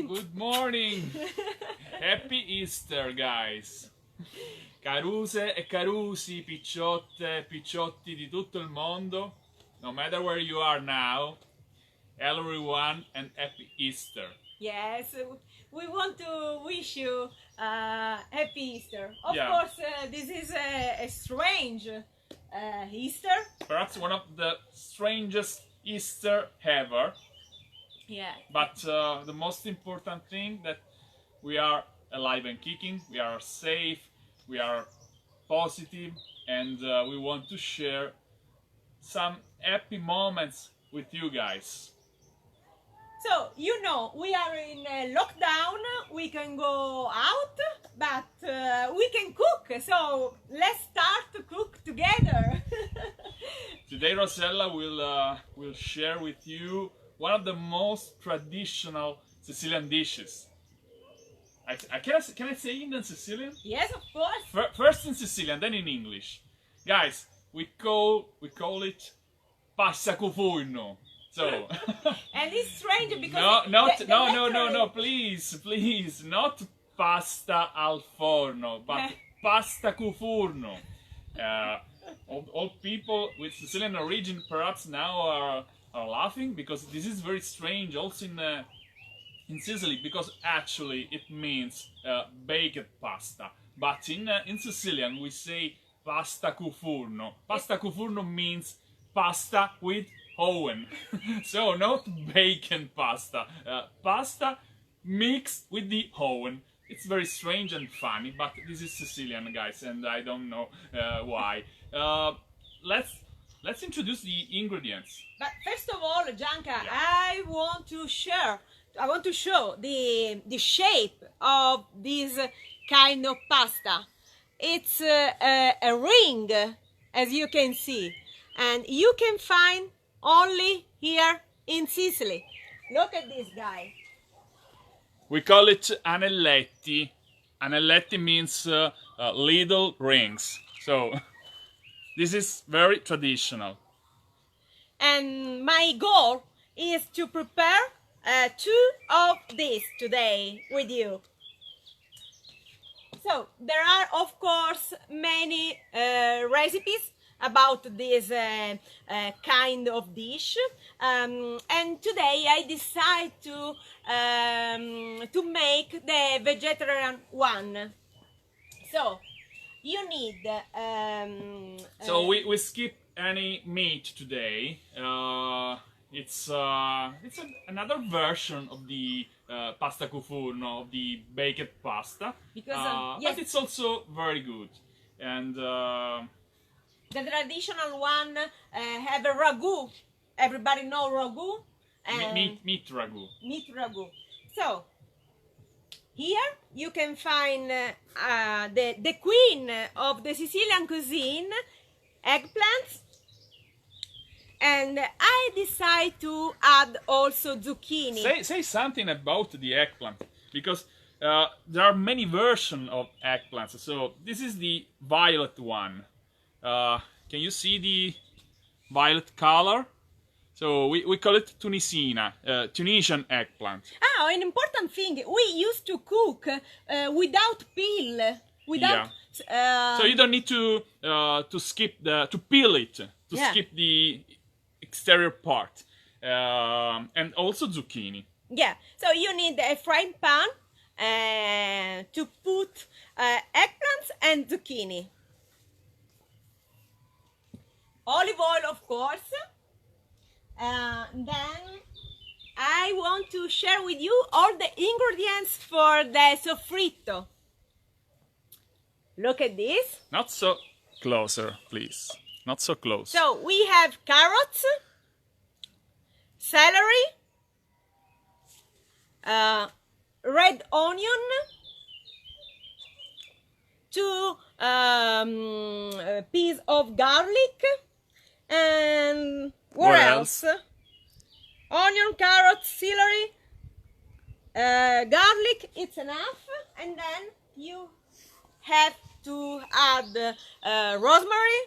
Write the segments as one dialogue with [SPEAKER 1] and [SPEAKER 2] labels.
[SPEAKER 1] Good morning. Happy Easter, guys. Caruse e carusi, picciotte e picciotti di tutto il mondo, no matter where you are now, everyone, and happy Easter.
[SPEAKER 2] Yes, we want to wish you happy Easter. Of
[SPEAKER 1] Yeah.
[SPEAKER 2] course, this is a strange Easter.
[SPEAKER 1] Perhaps one of the strangest Easter ever.
[SPEAKER 2] Yeah.
[SPEAKER 1] But the most important thing that we are alive and kicking, we are safe, we are positive, and we want to share some happy moments with you guys.
[SPEAKER 2] So, you know, we are in lockdown, we can go out, but we can cook. So, let's start to cook together.
[SPEAKER 1] Today Rosella will share with you one of the most traditional Sicilian dishes. Can I say it in Sicilian?
[SPEAKER 2] Yes, of course.
[SPEAKER 1] First in Sicilian, then in English. Guys, we call it pasta cu furno. So
[SPEAKER 2] And it's strange because
[SPEAKER 1] no, please, not pasta al forno, but pasta cu furno. All people with Sicilian origin perhaps now are laughing because this is very strange also in Sicily, because actually it means baked pasta, but in Sicilian we say pasta cu furno. Pasta cu furno means pasta with oven. So not bacon pasta, pasta mixed with the oven. It's very strange and funny, but this is Sicilian, guys, and I don't know why. Let's introduce the ingredients.
[SPEAKER 2] But first of all, Gianca, I want to show the shape of this kind of pasta. It's a ring, as you can see, and you can find only here in Sicily. Look at this guy.
[SPEAKER 1] We call it anelletti. Anelletti means little rings. So this is very traditional.
[SPEAKER 2] And my goal is to prepare two of these today with you. So there are of course many recipes about this kind of dish, and today I decide to make the vegetarian one. So you need
[SPEAKER 1] so we skip any meat today. It's another version of the pasta cu furno, of the baked pasta,
[SPEAKER 2] because yes,
[SPEAKER 1] but it's also very good. And
[SPEAKER 2] the traditional one have a ragu. Everybody know ragu?
[SPEAKER 1] Meat ragu.
[SPEAKER 2] Meat ragu. So here you can find the queen of the Sicilian cuisine, eggplants. And I decide to add also zucchini.
[SPEAKER 1] Say something about the eggplant, because there are many versions of eggplants. So this is the violet one. Can you see the violet color? So we call it Tunisian eggplant.
[SPEAKER 2] Ah, an important thing, we used to cook without peel, without.
[SPEAKER 1] Yeah. So you don't need to peel it, skip the exterior part, and also zucchini.
[SPEAKER 2] Yeah. So you need a frying pan to put eggplants and zucchini. Olive oil, of course. Then I want to share with you all the ingredients for the soffritto. Look at this.
[SPEAKER 1] Not so closer, please. Not so close.
[SPEAKER 2] So we have carrots, celery, red onion, 2 pieces of garlic, and what else? Onion, carrot, celery, garlic, it's enough. And then you have to add rosemary,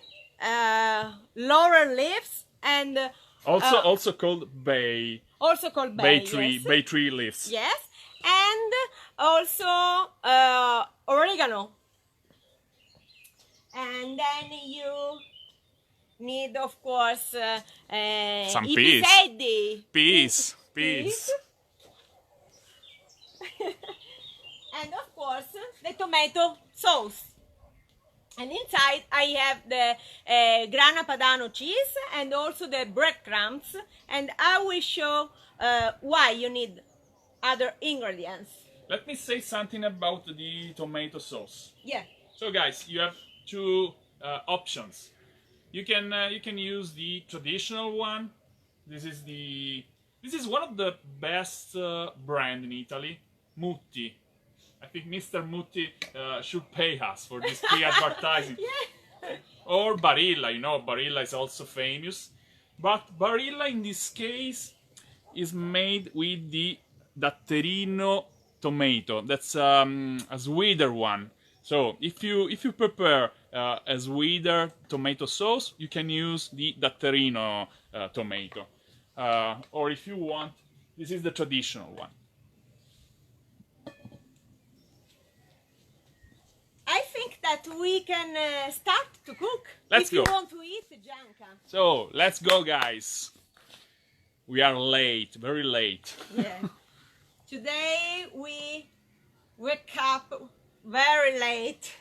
[SPEAKER 2] laurel leaves, and
[SPEAKER 1] also called bay.
[SPEAKER 2] Also called bay
[SPEAKER 1] tree,
[SPEAKER 2] yes.
[SPEAKER 1] bay tree leaves.
[SPEAKER 2] Yes, and also oregano. And then you need, of course,
[SPEAKER 1] Some
[SPEAKER 2] i
[SPEAKER 1] peas.
[SPEAKER 2] piselli.
[SPEAKER 1] Peas.
[SPEAKER 2] And of course, the tomato sauce. And inside I have the grana padano cheese and also the breadcrumbs. And I will show why you need other ingredients.
[SPEAKER 1] Let me say something about the tomato sauce.
[SPEAKER 2] Yeah.
[SPEAKER 1] So guys, you have two options. You can use the traditional one. This is one of the best brand in Italy, Mutti. I think Mr. Mutti should pay us for this free advertising.
[SPEAKER 2] Yeah.
[SPEAKER 1] Or Barilla, you know, Barilla is also famous. But Barilla in this case is made with the Datterino tomato. That's a sweeter one. So if you prepare a sweeter tomato sauce, you can use the Datterino tomato. Or if you want, this is the traditional one.
[SPEAKER 2] I think that we can start to cook.
[SPEAKER 1] Let's go.
[SPEAKER 2] If you want to eat, Gianca.
[SPEAKER 1] So let's go, guys. We are late, very late.
[SPEAKER 2] Yeah. Today we wake up very late.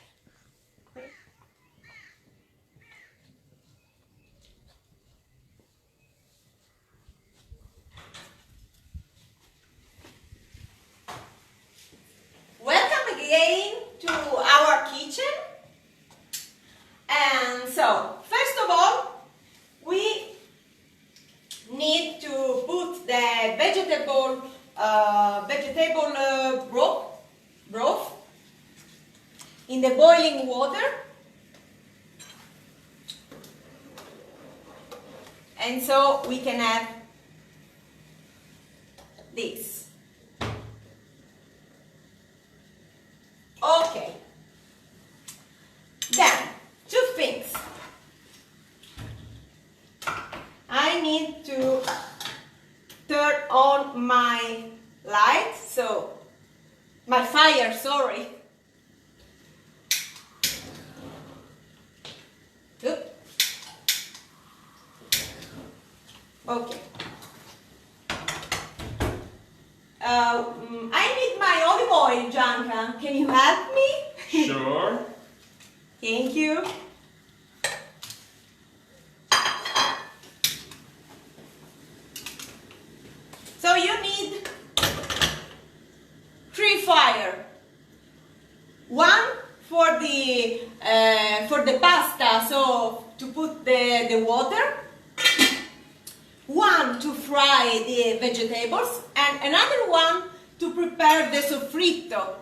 [SPEAKER 2] Welcome again to our kitchen. And so, first of all, we need to put the vegetable broth in the boiling water. And so we can have this. Okay. Then, two things. I need to turn on my light, so my fire, sorry. Oop. Okay. I need my olive oil, Gianca. Can you help me?
[SPEAKER 1] Sure.
[SPEAKER 2] Thank you. So you need 3 fire. One for the pasta, so to put the water. One to fry the vegetables, and another one to prepare the soffritto.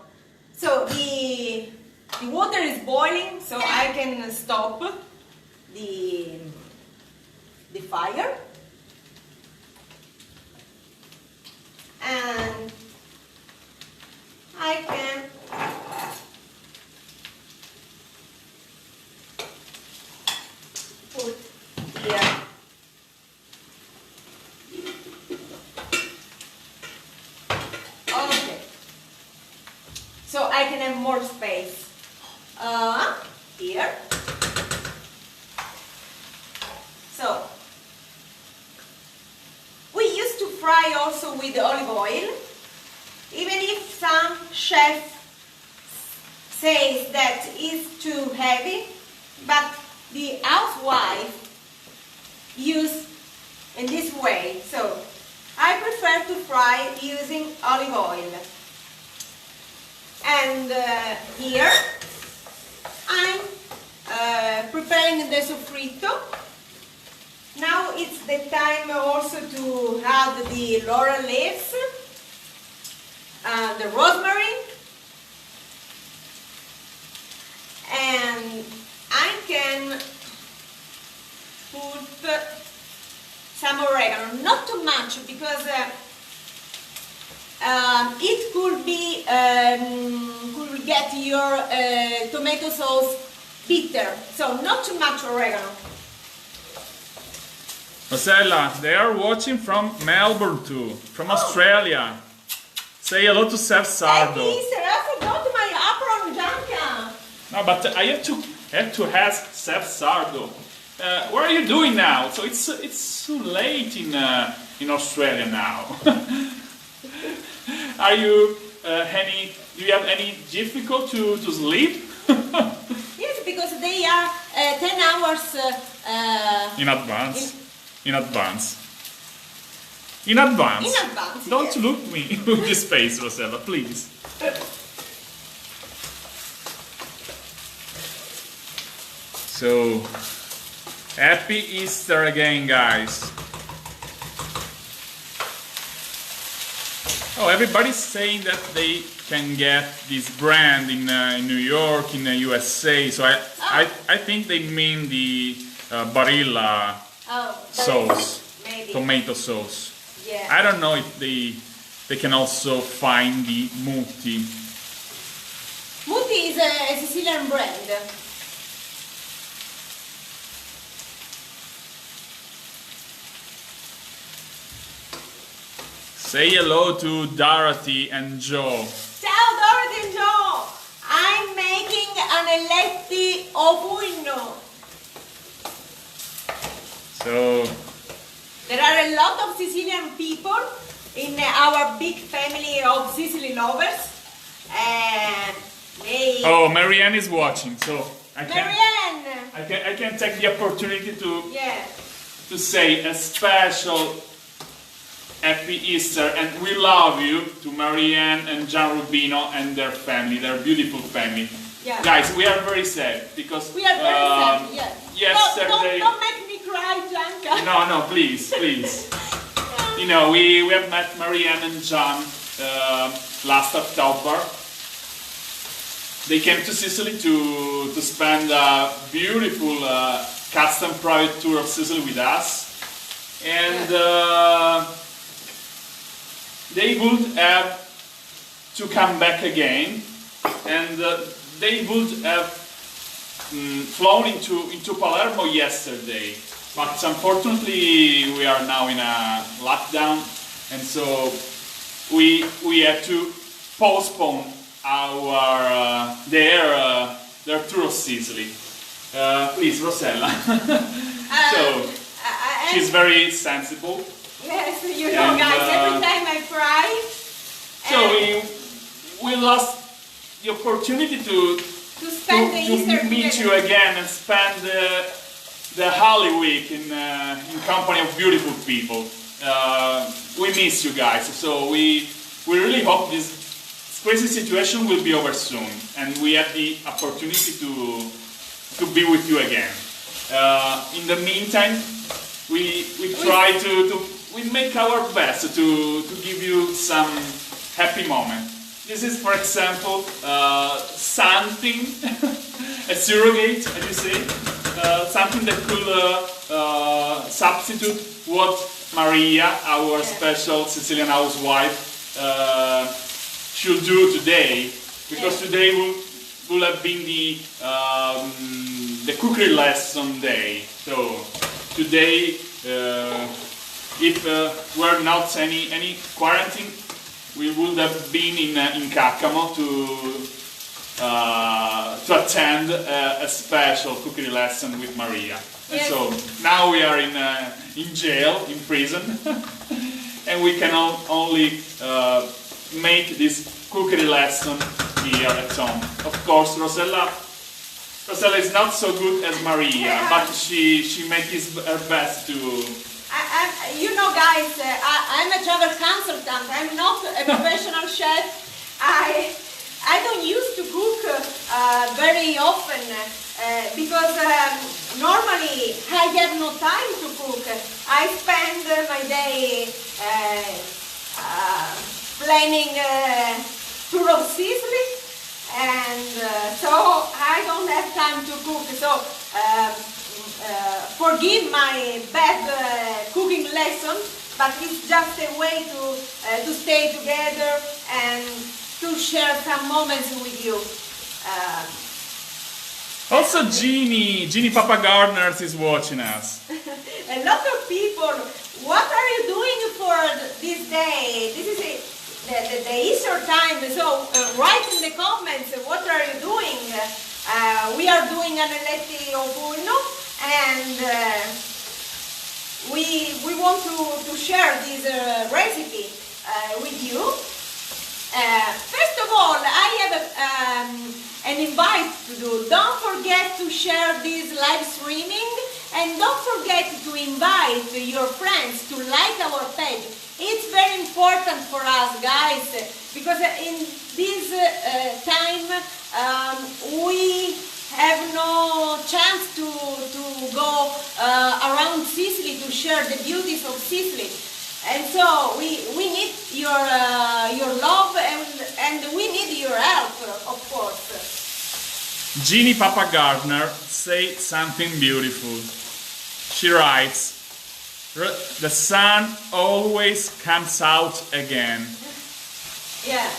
[SPEAKER 2] So the water is boiling, so I can stop the fire. And I can put here okay, so I can have more space here. So we used to fry also with olive oil, even if some chef says that it's too heavy, but the housewife use in this way. So I prefer to fry using olive oil. And here I'm preparing the soffritto. Now it's the time also to add the laurel leaves, the rosemary, and I can put some oregano, not too much, because it could get your tomato sauce bitter, so not too much oregano.
[SPEAKER 1] Rosella, they are watching from Melbourne too, from Australia. Say hello to Chef Sardo.
[SPEAKER 2] Happy Easter! I forgot my apron, Gianca.
[SPEAKER 1] No, but I have to ask Chef Sardo. What are you doing now? So it's too late in Australia now. Are you do you have any difficulty to sleep?
[SPEAKER 2] Yes, because they are 10 hours
[SPEAKER 1] in advance. In advance. In advance.
[SPEAKER 2] In advance.
[SPEAKER 1] Don't
[SPEAKER 2] yes.
[SPEAKER 1] look me with this face, Rosella, please. So, happy Easter again, guys. Oh, everybody's saying that they can get this brand in New York, in the USA. So I think they mean the Barilla sauce,
[SPEAKER 2] maybe.
[SPEAKER 1] tomato sauce.
[SPEAKER 2] Yeah.
[SPEAKER 1] I don't know if they can also find the muti.
[SPEAKER 2] Muti is a Sicilian brand.
[SPEAKER 1] Say hello to Dorothy and Joe.
[SPEAKER 2] Ciao Dorothy and Joe! I'm making an eletti o furno.
[SPEAKER 1] So,
[SPEAKER 2] There are a lot of Sicilian people in our big family of Sicily lovers. And they...
[SPEAKER 1] oh, Marianne is watching, so
[SPEAKER 2] Marianne!
[SPEAKER 1] I can take the opportunity
[SPEAKER 2] Yeah.
[SPEAKER 1] to say a special Happy Easter and we love you to Marianne and Gian Rubino and their family, their beautiful family.
[SPEAKER 2] Yeah.
[SPEAKER 1] Guys, we are very sad because
[SPEAKER 2] We are very sad, yes.
[SPEAKER 1] yesterday...
[SPEAKER 2] Don't make me cry, Gianca.
[SPEAKER 1] No, please, please. You know, we have met Marianne and Gian last October. They came to Sicily to spend a beautiful custom private tour of Sicily with us. And they would have to come back again. And they would have flown into Palermo yesterday. But unfortunately, we are now in a lockdown, and so we had to postpone our their tour of Sicily. Please, Rosella. So she's very sensible.
[SPEAKER 2] Yes, you know,
[SPEAKER 1] And,
[SPEAKER 2] guys, every time I cry.
[SPEAKER 1] So we lost the opportunity to
[SPEAKER 2] spend the Easter
[SPEAKER 1] meet
[SPEAKER 2] together.
[SPEAKER 1] you again and spend the Holy Week in company of beautiful people. We miss you guys, so we really hope this crazy situation will be over soon and we have the opportunity to be with you again. In the meantime, we try to make our best to give you some happy moment. This is, for example, something, a surrogate, as you say, something that could substitute what Maria, our special Sicilian housewife, should do today, because today will have been the cookery lesson day. So today, if were not any quarantine, we would have been in Caccamo to attend a special cookery lesson with Maria. And
[SPEAKER 2] Yes.
[SPEAKER 1] so now we are in jail, in prison, and we can only make this cookery lesson here at home. Of course, Rosella is not so good as Maria, but she makes her best to.
[SPEAKER 2] You know, guys, I'm a travel consultant. I'm not a professional chef. I don't used to cook very often because normally I have no time to cook. I spend my day planning tour of Sicily, and so I don't have time to cook. So forgive my bad cooking lesson, but it's just a way to stay together and to share some moments with you.
[SPEAKER 1] Also, Jeannie Papa Gardeners is watching us.
[SPEAKER 2] A lot of people, what are you doing for this day? This is the Easter time. So write in the comments what are you doing. We are doing anelletti au furno, and we want to share this recipe with you. First of all, I have an invite to do. Don't forget to share this live streaming, and don't forget to invite your friends to like our page. It's very important for us, guys, because in this time we have no chance to go around Sicily to share the beauties of Sicily. And so we need your love, and we need your help, of course.
[SPEAKER 1] Jeannie Papa Gardner say something beautiful. She writes, "The sun always comes out again."
[SPEAKER 2] Yeah.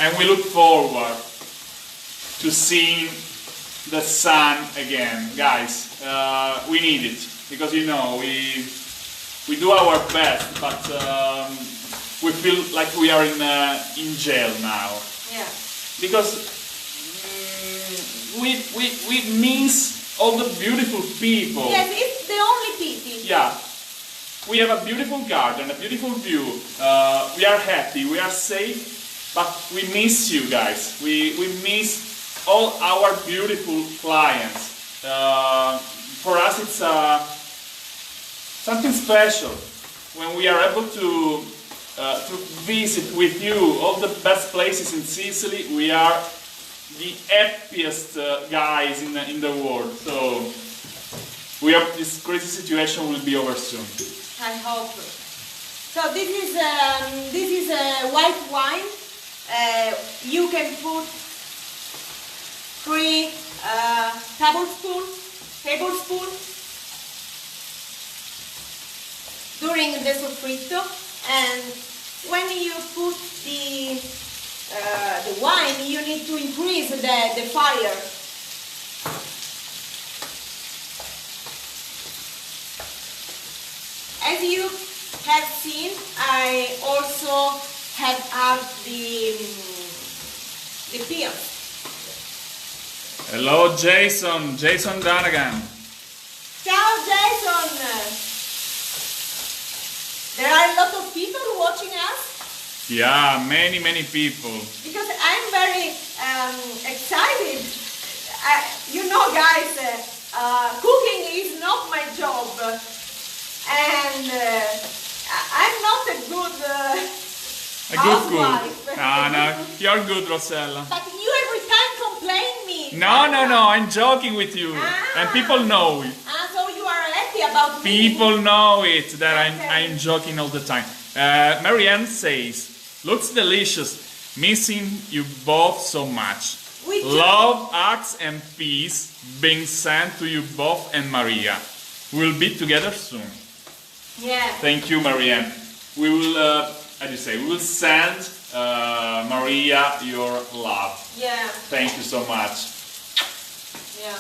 [SPEAKER 1] And we look forward to seeing the sun again. Guys, we need it, because you know, we do our best, but we feel like we are in jail now.
[SPEAKER 2] Yeah.
[SPEAKER 1] Because we miss all the beautiful people.
[SPEAKER 2] Yes, it's the only pity.
[SPEAKER 1] Yeah. We have a beautiful garden, a beautiful view. We are happy, we are safe, but we miss you guys. We miss all our beautiful clients. For us, it's something special when we are able to visit with you all the best places in Sicily. We are the happiest guys in the world. So we hope this crazy situation will be over soon.
[SPEAKER 2] I hope. So this is white wine. You can put 3 tablespoons during the soffritto, and when you put the wine, you need to increase the fire. As you have seen, I also have added the peas.
[SPEAKER 1] Hello Jason Danagan.
[SPEAKER 2] Ciao Jason! There are a lot of people watching us.
[SPEAKER 1] Yeah, many people.
[SPEAKER 2] Because I'm very excited. You know, guys, cooking is not my job, and I'm not a good housewife.
[SPEAKER 1] Good. No, you're good, Rosella.
[SPEAKER 2] But you every time complain me.
[SPEAKER 1] No, I'm joking with you, and people know it.
[SPEAKER 2] So you are happy about me.
[SPEAKER 1] People know it, that I'm joking all the time. Marianne says, "Looks delicious, missing you both so much. Love, hugs and peace being sent to you both and Maria. We'll be together soon."
[SPEAKER 2] Yeah.
[SPEAKER 1] Thank you, Marianne. We will, how do you say, we will send Maria your love.
[SPEAKER 2] Yeah.
[SPEAKER 1] Thank you so much.
[SPEAKER 2] Yeah.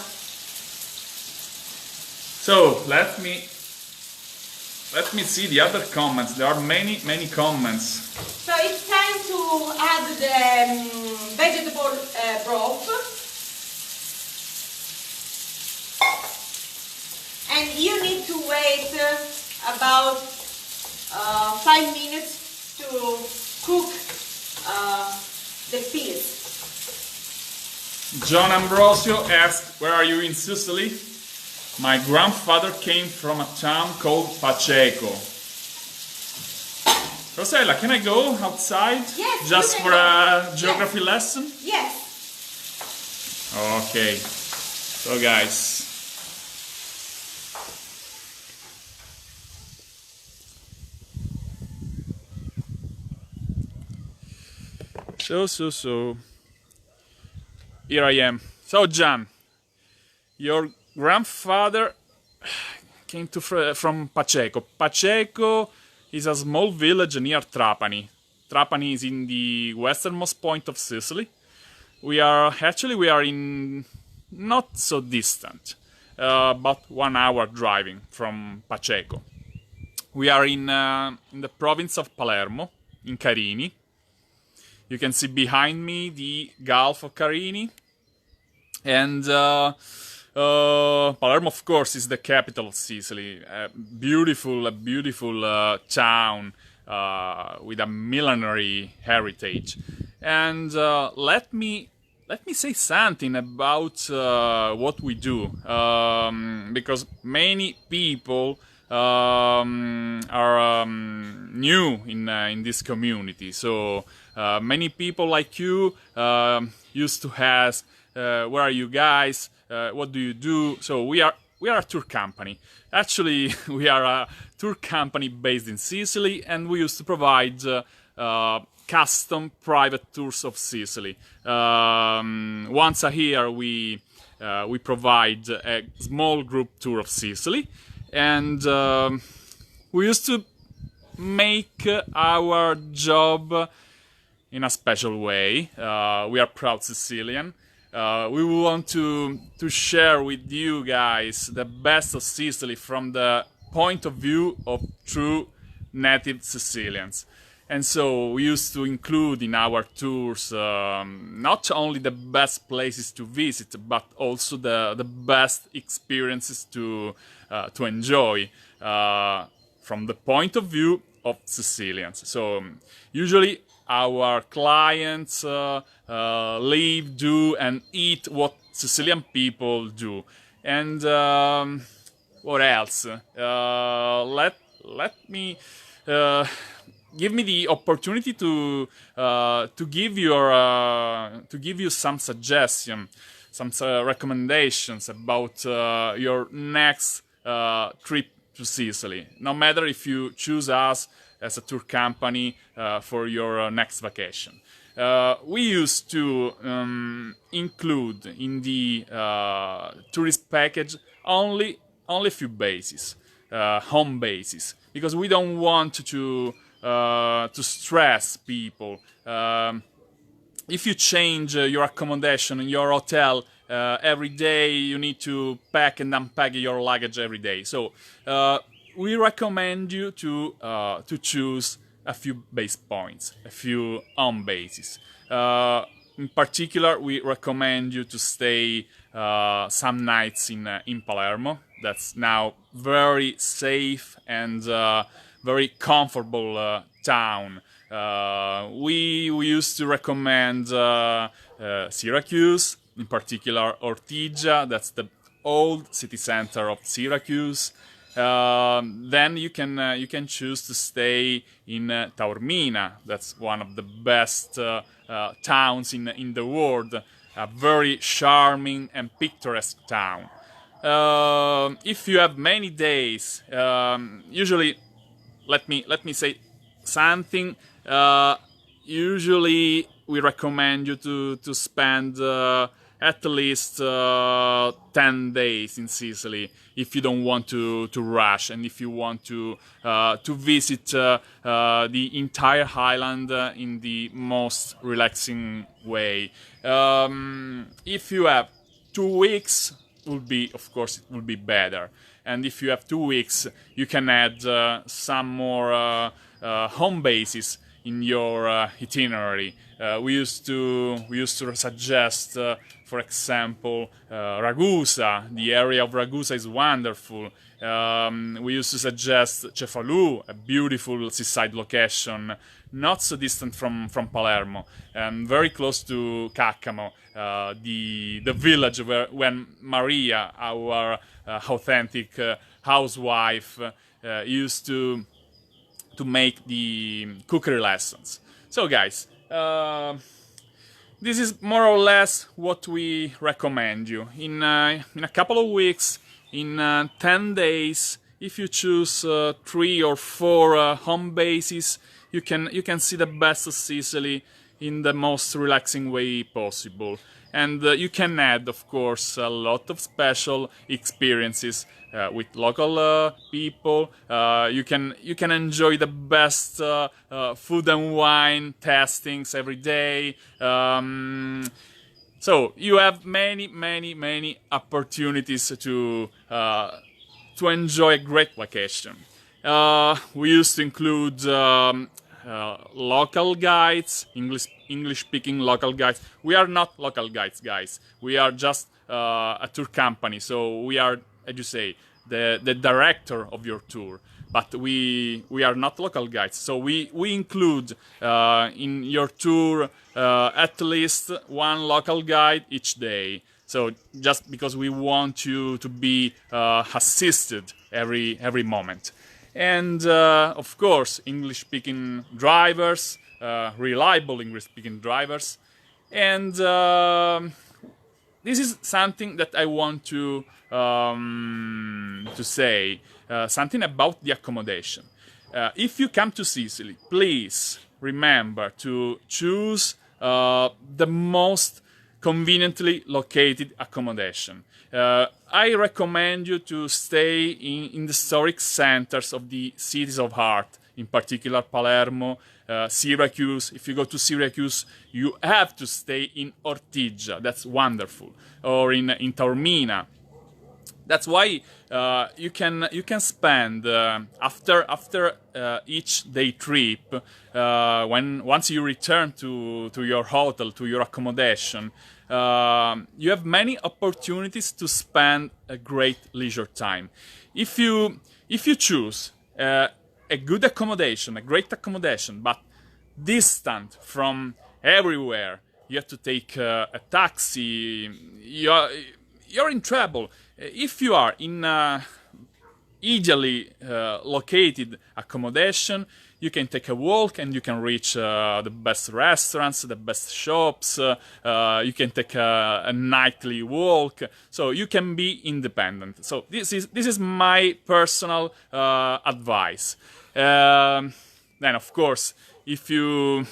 [SPEAKER 1] So let me see the other comments. There are many comments.
[SPEAKER 2] So it's time to add the vegetable broth, and you need to wait about 5 minutes to cook the peas.
[SPEAKER 1] John Ambrosio asked, "Where are you in Sicily?" My grandfather came from a town called Pacheco. Rosella, can I go outside?
[SPEAKER 2] Yes,
[SPEAKER 1] just for a geography lesson?
[SPEAKER 2] Yes.
[SPEAKER 1] Okay. So guys. So. Here I am. So Gian, your grandfather came from Pacheco. Pacheco is a small village near Trapani. Trapani is in the westernmost point of Sicily. We are in not so distant, about 1 hour driving from Pacheco. We are in the province of Palermo, in Carini. You can see behind me the Gulf of Carini. And Palermo, of course, is the capital of Sicily. A beautiful town with a millenary heritage. And let me say something about what we do, because many people are new in this community. So many people like you used to ask, where are you guys? What do you do? So we are a tour company. Actually, we are a tour company based in Sicily, and we used to provide custom private tours of Sicily. Once a year, we provide a small group tour of Sicily, and we used to make our job in a special way. We are proud Sicilian. We want to share with you guys the best of Sicily from the point of view of true native Sicilians. And so we used to include in our tours not only the best places to visit, but also the best experiences to enjoy from the point of view of Sicilians. So usually our clients live, do, and eat what Sicilian people do. And what else? Let me give me the opportunity to give you some suggestions, some recommendations about your next trip to Sicily. No matter if you choose us as a tour company for your next vacation. We used to include in the tourist package only a few bases, home bases, because we don't want to stress people. If you change your accommodation in your hotel every day, you need to pack and unpack your luggage every day. So we recommend you to choose a few base points, a few home bases. In particular, we recommend you to stay some nights in Palermo. That's now very safe and very comfortable town. We used to recommend Syracuse, in particular Ortigia. That's the old city center of Syracuse. Then you can choose to stay in Taormina. That's one of the best towns in the world. A very charming and picturesque town. If you have many days, usually, let me say something. Usually, we recommend you to spend at least 10 days in Sicily if you don't want to rush, and if you want to visit the entire island in the most relaxing way. If you have 2 weeks, of course it will be better. And if you have 2 weeks, you can add some more home bases in your itinerary. We used to suggest, for example, Ragusa. The area of Ragusa is wonderful. We used to suggest Cefalù, a beautiful seaside location, not so distant from Palermo, and very close to Caccamo, the village when Maria, our authentic housewife, used to make the cookery lessons. So guys, this is more or less what we recommend you. In a couple of weeks, in 10 days, if you choose 3 or 4 home bases, you can see the best of Sicily in the most relaxing way possible. And you can add, of course, a lot of special experiences with local people. You can enjoy the best food and wine tastings every day. So you have many opportunities to enjoy a great vacation. We used to include local guides, English-speaking local guides. We are not local guides, guys. We are just a tour company, so we are, as you say, the director of your tour. But we are not local guides, so we include in your tour at least one local guide each day. So just because we want you to be assisted every moment. And of course, English-speaking drivers, reliable English-speaking drivers. And this is something that I want to say, something about the accommodation. If you come to Sicily, please remember to choose the most conveniently located accommodation. I recommend you to stay in the historic centers of the cities of art, in particular Palermo, Syracuse. If you go to Syracuse, you have to stay in Ortigia. That's wonderful. Or in Taormina. That's why you can spend after each day trip, once you return to your hotel, to your accommodation, you have many opportunities to spend a great leisure time. If you choose a good accommodation, a great accommodation, but distant from everywhere, you have to take a taxi. You're in trouble. If you are in ideally located accommodation, you can take a walk and you can reach the best restaurants, the best shops. You can take a nightly walk, so you can be independent. So this is my personal advice. Then, of course, if you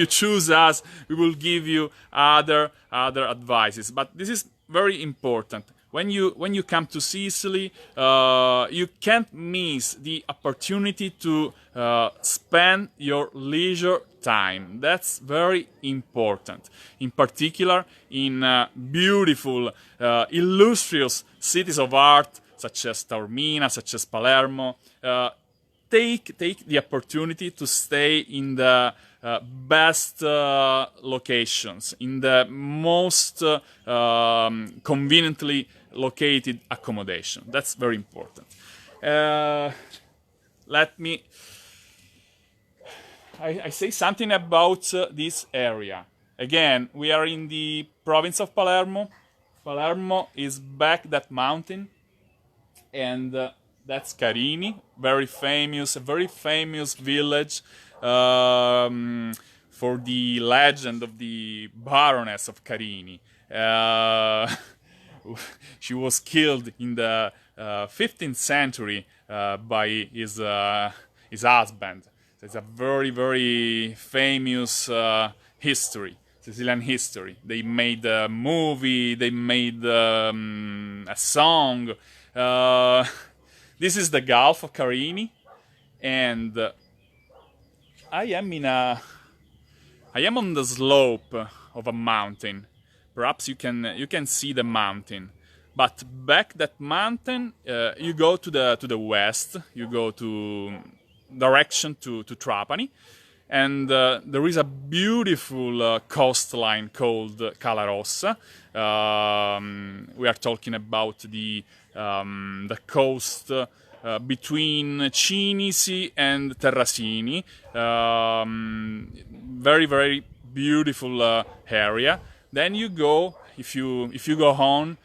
[SPEAKER 1] choose us, we will give you other advices. But this is very important. When you come to Sicily, you can't miss the opportunity to spend your leisure time. That's very important. In particular, in beautiful, illustrious cities of art, such as Taormina, such as Palermo. Take the opportunity to stay in the best locations, in the most conveniently located accommodation. That's very important. Let me I say something about this area. Again, we are in the province of Palermo. Palermo is back that mountain, and that's Carini, very famous, a very famous village for the legend of the Baroness of Carini. She was killed in the 15th century by his husband. So it's a very, very famous history, Sicilian history. They made a movie, they made a song. This is the Gulf of Carini, and I am on the slope of a mountain. Perhaps you can see the mountain, but back that mountain, you go to the west. You go to direction to Trapani, and there is a beautiful coastline called Cala Rossa. We are talking about the coast between Cinisi and Terrasini. Very, very beautiful area. Then you go, if you go on,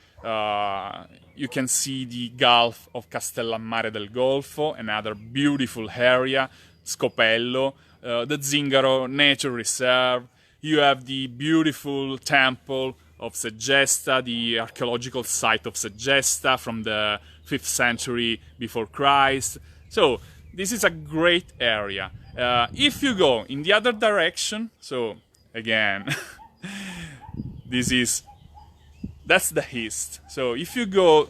[SPEAKER 1] you can see the Gulf of Castellammare del Golfo, another beautiful area, Scopello, the Zingaro Nature Reserve. You have the beautiful temple of Segesta, the archaeological site of Segesta from the 5th century before Christ. So this is a great area. If you go in the other direction, so again, that's the east. So if you go,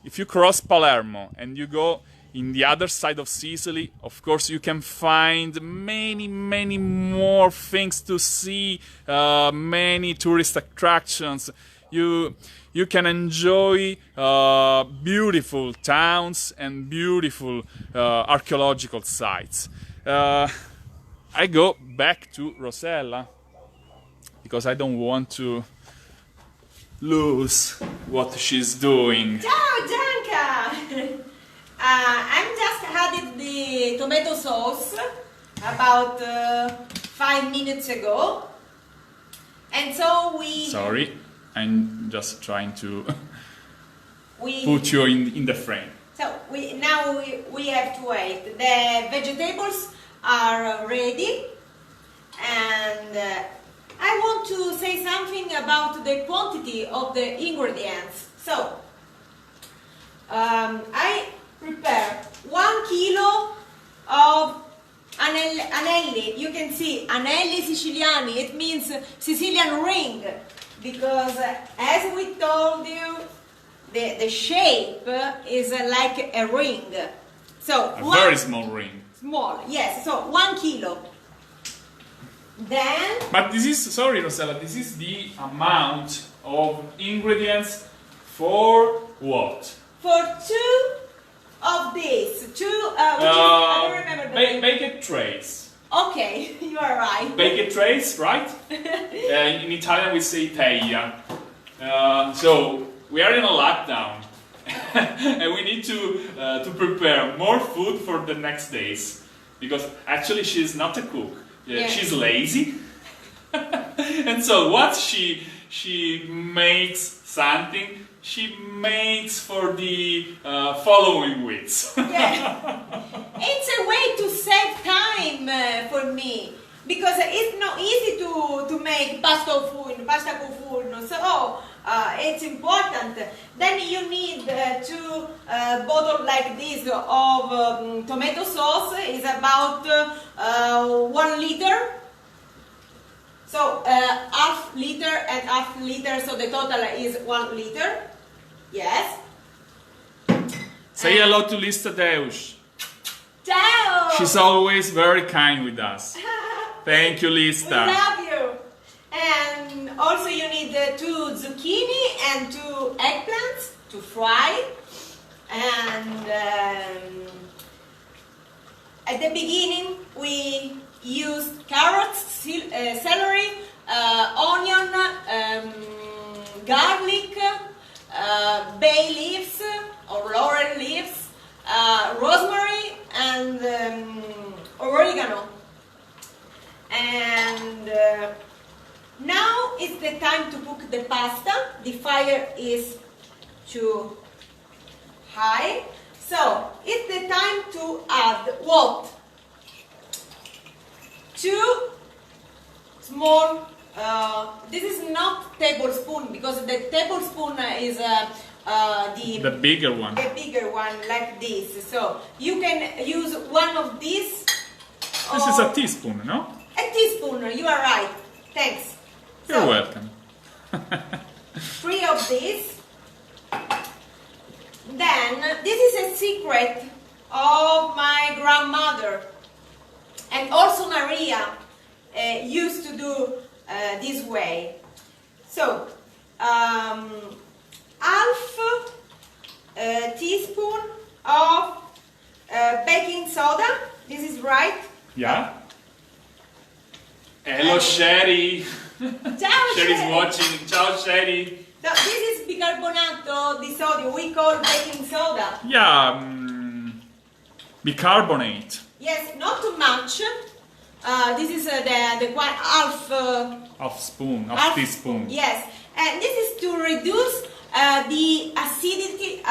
[SPEAKER 1] if you cross Palermo and you go in the other side of Sicily, of course you can find many, many more things to see, many tourist attractions. You can enjoy beautiful towns and beautiful archaeological sites. I go back to Rosella because I don't want to lose what she's doing.
[SPEAKER 2] Ciao, Gianca! I'm just added the tomato sauce about 5 minutes ago, and so
[SPEAKER 1] Sorry, I'm just trying to
[SPEAKER 2] we
[SPEAKER 1] put you in the frame.
[SPEAKER 2] So now we have to wait. The vegetables are ready, and I want to say something about the quantity of the ingredients. So I prepare 1 kilo of anelli. You can see anelli siciliani. It means Sicilian ring, because as we told you, the shape is like a ring. So
[SPEAKER 1] A very small ring.
[SPEAKER 2] small, yes. So 1 kilo. Then
[SPEAKER 1] But this is, sorry Rosella, this is the amount of ingredients for what?
[SPEAKER 2] for 2 of these, I don't remember the name.
[SPEAKER 1] Baked trays.
[SPEAKER 2] Okay, you are right.
[SPEAKER 1] Baked trays, right? In Italian we say teglia. So we are in a lockdown and we need to prepare more food for the next days, because actually she's not a cook.
[SPEAKER 2] Yes.
[SPEAKER 1] She's lazy. And so what she makes something, she makes for the following weeks.
[SPEAKER 2] Yeah. It's a way to save time for me, because it's not easy to make pasta con furno. So it's important. Then you need 2 bottles like this of tomato sauce. Is about 1 liter. So half liter and half liter. So the total is 1 liter. Yes.
[SPEAKER 1] Say hello to Lista Deus.
[SPEAKER 2] Ciao.
[SPEAKER 1] She's always very kind with us. Thank you,
[SPEAKER 2] We
[SPEAKER 1] Lista.
[SPEAKER 2] love you. And also you need 2 zucchini and 2 eggplants to fry. And at the beginning we used carrots, celery, onion, garlic, bay leaves or laurel leaves, rosemary and oregano. And now is the time to cook the pasta. The fire is too high, so it's the time to add what? 2 small, this is not tablespoon, because the tablespoon is
[SPEAKER 1] The bigger one.
[SPEAKER 2] the bigger one, like this. So you can use one of these.
[SPEAKER 1] This is a
[SPEAKER 2] or
[SPEAKER 1] teaspoon, no?
[SPEAKER 2] a teaspoon. You are right. Thanks.
[SPEAKER 1] You're
[SPEAKER 2] So,
[SPEAKER 1] welcome.
[SPEAKER 2] 3 of these. Then this is a secret of my grandmother, and also Maria used to do this way. So half teaspoon of baking soda. This is right.
[SPEAKER 1] Yeah? Hello, Sherry.
[SPEAKER 2] Ciao,
[SPEAKER 1] Sherry's
[SPEAKER 2] Sherry.
[SPEAKER 1] watching. Ciao, Sherry.
[SPEAKER 2] So this is bicarbonato di sodio. We call baking soda.
[SPEAKER 1] Yeah, bicarbonate.
[SPEAKER 2] Yes, not too much. This is the half.
[SPEAKER 1] Half spoon, half teaspoon.
[SPEAKER 2] Yes, and this is to reduce the acidity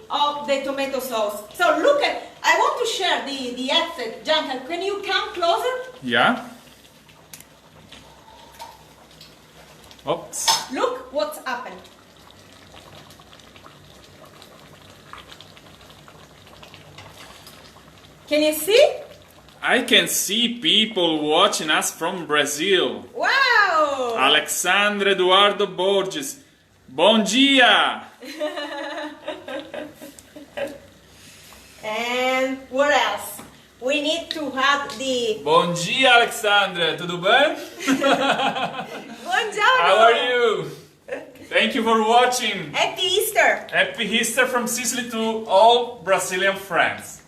[SPEAKER 2] of the tomato sauce. So look at. I want to share the effect. Gianca, can you come closer?
[SPEAKER 1] Yeah? Oops.
[SPEAKER 2] Look what's happened. Can you see?
[SPEAKER 1] I can see people watching us from Brazil.
[SPEAKER 2] Wow!
[SPEAKER 1] Alexandre Eduardo Borges. Bom dia!
[SPEAKER 2] And what else? We need to add the.
[SPEAKER 1] Bom dia, Alexandre. Tudo bem?
[SPEAKER 2] Buongiorno!
[SPEAKER 1] How are you? Thank you for watching.
[SPEAKER 2] Happy Easter!
[SPEAKER 1] Happy Easter from Sicily to all Brazilian friends.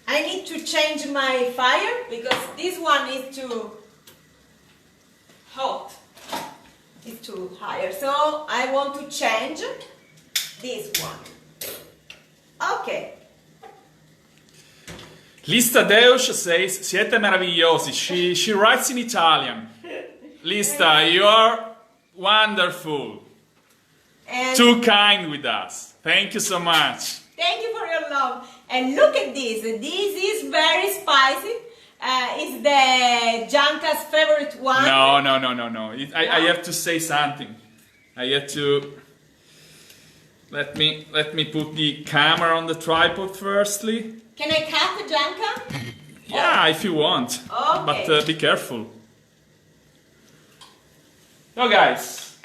[SPEAKER 2] I need to change my fire because this one is too hot. It's too higher. So I want to change this one. Okay.
[SPEAKER 1] Lista Deus says, siete meravigliosi. She writes in Italian. Lista, you are wonderful.
[SPEAKER 2] And
[SPEAKER 1] Too kind with us. Thank you so much.
[SPEAKER 2] thank you for your love. And look at this. This is very spicy. It's the Gianca's favorite one.
[SPEAKER 1] No. I have to say something. I have to... Let me put the camera on the tripod firstly.
[SPEAKER 2] Can I cut Gianca?
[SPEAKER 1] Yeah, if you want.
[SPEAKER 2] Okay.
[SPEAKER 1] But be careful. So guys,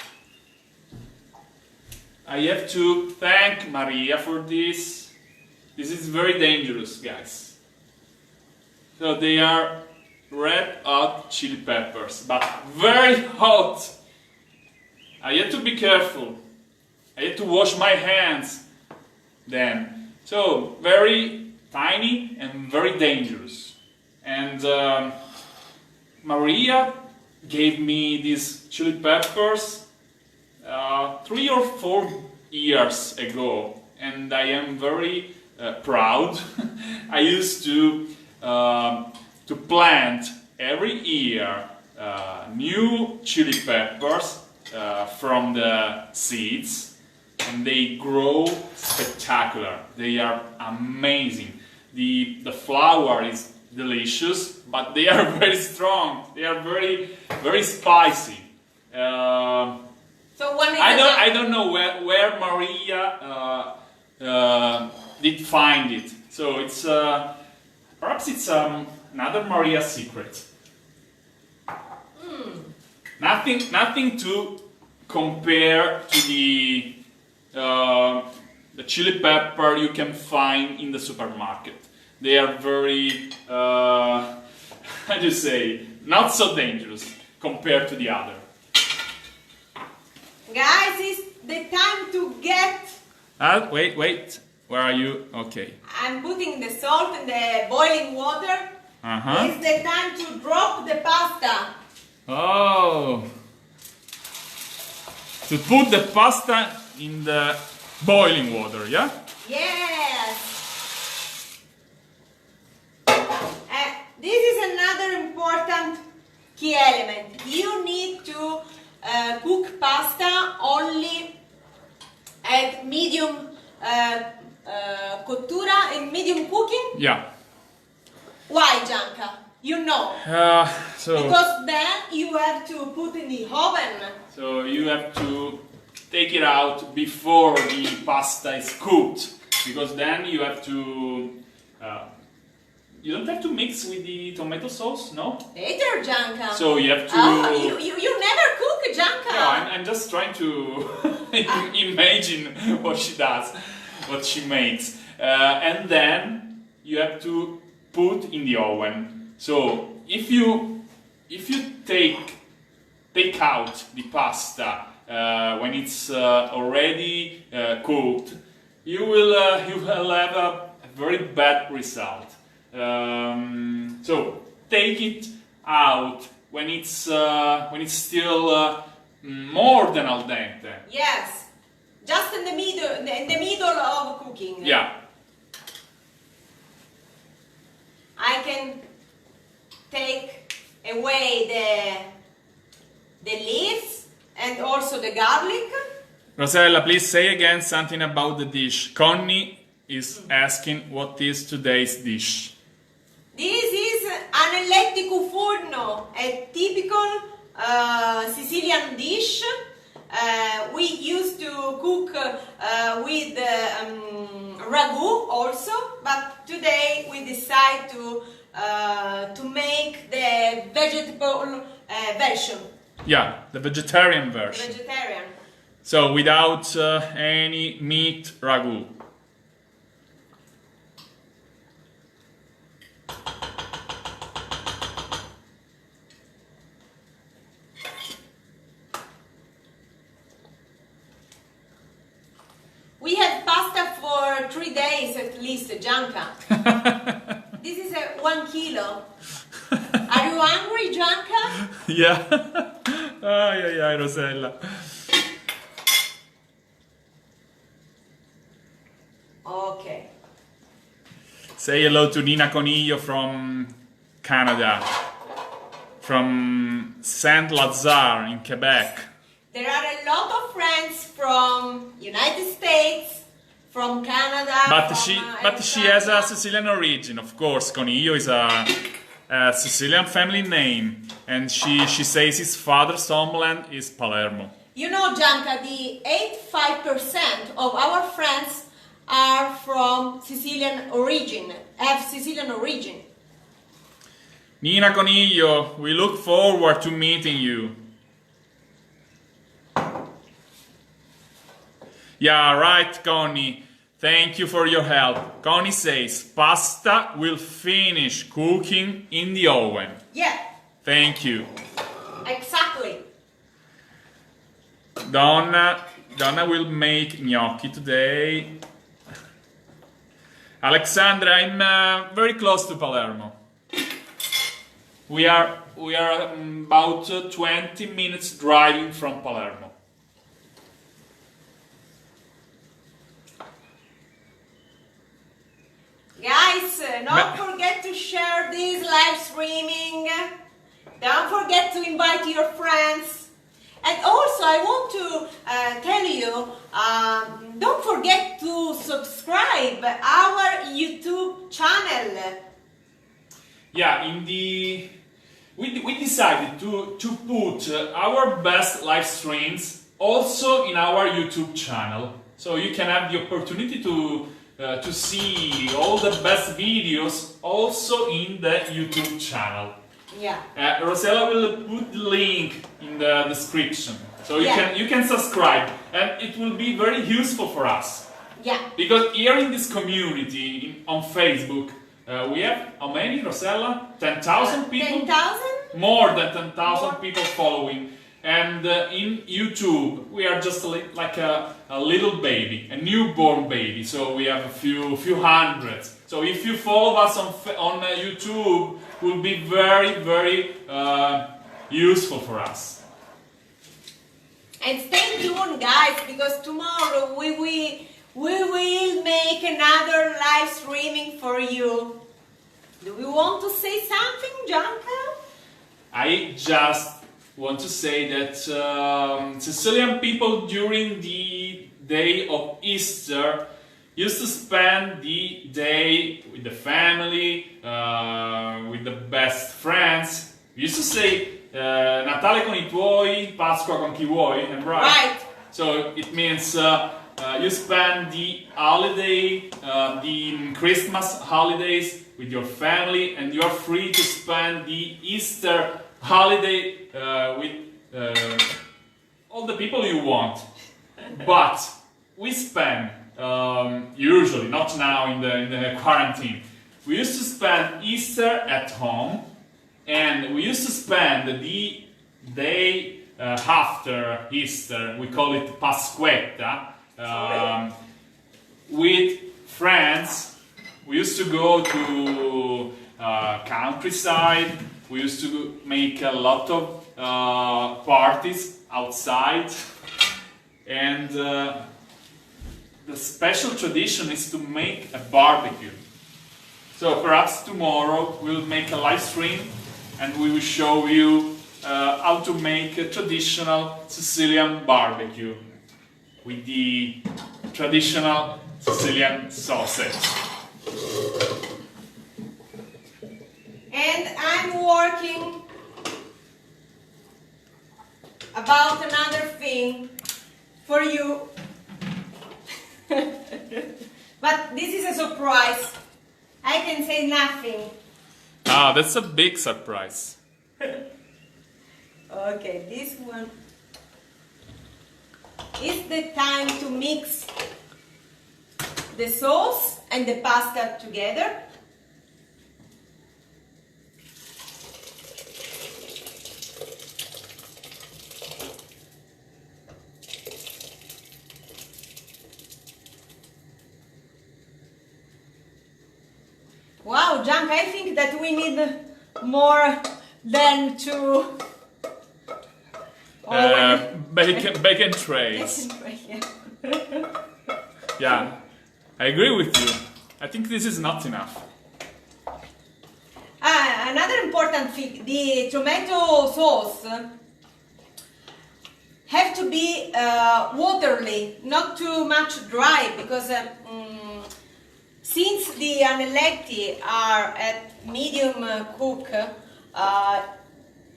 [SPEAKER 1] I have to thank Maria for this. This is very dangerous, guys. So they are red hot chili peppers, but very hot. I had to be careful. I had to wash my hands then. So very tiny and very dangerous. And Maria gave me these chili peppers 3 or 4 years ago, and I am very proud. I used to plant every year new chili peppers from the seeds, and they grow spectacular. They are amazing. The flour is delicious, but they are very strong. They are very spicy.
[SPEAKER 2] So one is
[SPEAKER 1] I don't know where Maria did find it. So it's perhaps it's another Maria secret. Nothing to compare to the chili pepper you can find in the supermarket. They are very, how do you say, not so dangerous compared to the other.
[SPEAKER 2] Guys, it's the time to get...
[SPEAKER 1] Wait, where are you? Okay.
[SPEAKER 2] I'm putting the salt in the boiling water. It's the time to drop the pasta.
[SPEAKER 1] Oh. To put the pasta in the boiling water, yeah?
[SPEAKER 2] Yes. This is another important key element. You need to cook pasta only at medium cottura and medium cooking.
[SPEAKER 1] Yeah.
[SPEAKER 2] Why, Gianca? You know. Because then you have to put in the oven.
[SPEAKER 1] So you have to take it out before the pasta is cooked, because then you have to... you don't have to mix with the tomato sauce, no?
[SPEAKER 2] Later, Gianca.
[SPEAKER 1] So you have to...
[SPEAKER 2] Oh, you never cook, Gianca.
[SPEAKER 1] No, I'm just trying to imagine what she does, what she makes. And then you have to put in the oven. So if you take out the pasta when it's already cooked, you will have a very bad result. So take it out when it's still more than al dente.
[SPEAKER 2] Yes, just in the middle of cooking.
[SPEAKER 1] Yeah.
[SPEAKER 2] I can take away the leaves and also the garlic.
[SPEAKER 1] Rosella, please say again something about the dish. Connie is asking what is today's dish.
[SPEAKER 2] This is an elettico furno, a typical Sicilian dish. We used to cook with ragu also, but today we decide to make the vegetable version.
[SPEAKER 1] Yeah, the vegetarian version.
[SPEAKER 2] Vegetarian.
[SPEAKER 1] So without any meat ragu.
[SPEAKER 2] We had pasta for 3 days at at least, Gianca. This is a 1 kilo. Are you hungry, Gianca?
[SPEAKER 1] Yeah. Ay, ay, ay, Rosella.
[SPEAKER 2] Okay.
[SPEAKER 1] Say hello to Nina Coniglio from Canada, from Saint Lazare in Quebec.
[SPEAKER 2] There are a lot of friends from United States, from Canada.
[SPEAKER 1] But
[SPEAKER 2] from,
[SPEAKER 1] she has a Sicilian origin, of course. Coniglio is a Sicilian family name, and she says his father's homeland is Palermo.
[SPEAKER 2] You know, Gianca, the 85% of our friends are from Sicilian origin, have Sicilian origin.
[SPEAKER 1] Nina Coniglio, we look forward to meeting you. Yeah, right, Connie. Thank you for your help. Connie says pasta will finish cooking in the oven.
[SPEAKER 2] Yeah.
[SPEAKER 1] Thank you.
[SPEAKER 2] Exactly.
[SPEAKER 1] Donna will make gnocchi today. Alexandra, I'm very close to Palermo. We are about 20 minutes driving from Palermo.
[SPEAKER 2] Guys, don't forget to share this live streaming. Don't forget to invite your friends. And also, I want to tell you, don't forget to subscribe our YouTube channel.
[SPEAKER 1] Yeah, we decided to put our best live streams also in our YouTube channel, so you can have the opportunity to see all the best videos also in the YouTube channel.
[SPEAKER 2] Yeah.
[SPEAKER 1] Rosella will put the link in the description, so
[SPEAKER 2] Yeah.
[SPEAKER 1] you can subscribe, and it will be very useful for us.
[SPEAKER 2] Yeah.
[SPEAKER 1] Because here in this community on Facebook, we have how many, Rosella? 10,000 people?
[SPEAKER 2] 10,000?
[SPEAKER 1] More than 10,000 people following. And in YouTube, we are just like a little baby, a newborn baby. So we have a few hundreds. So if you follow us on YouTube, it will be very, very useful for us.
[SPEAKER 2] And stay tuned, guys, because tomorrow we will make another live streaming for you. Do you want to say something, Gianca?
[SPEAKER 1] I just want to say that Sicilian people during the day of Easter used to spend the day with the family, with the best friends. We used to say Natale con i tuoi, Pasqua con chi vuoi, am I right?
[SPEAKER 2] Right.
[SPEAKER 1] So it means you spend the holiday, the Christmas holidays with your family, and you are free to spend the Easter holiday with all the people you want. But we spend usually, not now in the quarantine, we used to spend Easter at home, and we used to spend the day after Easter, we call it Pasquetta, with friends. We used to go to countryside. We used to make a lot of parties outside, and the special tradition is to make a barbecue. So perhaps tomorrow we'll make a live stream and we will show you how to make a traditional Sicilian barbecue with the traditional Sicilian sausage.
[SPEAKER 2] And I'm working about another thing for you. But this is a surprise. I can say nothing.
[SPEAKER 1] Ah, that's a big surprise.
[SPEAKER 2] Okay, this one is the time to mix the sauce and the pasta together. that we need more than two
[SPEAKER 1] bacon trays.
[SPEAKER 2] Yeah.
[SPEAKER 1] Yeah, I agree with you. I think this is not enough.
[SPEAKER 2] Another important thing, the tomato sauce have to be watery, not too much dry, because since the anelletti are at medium cook,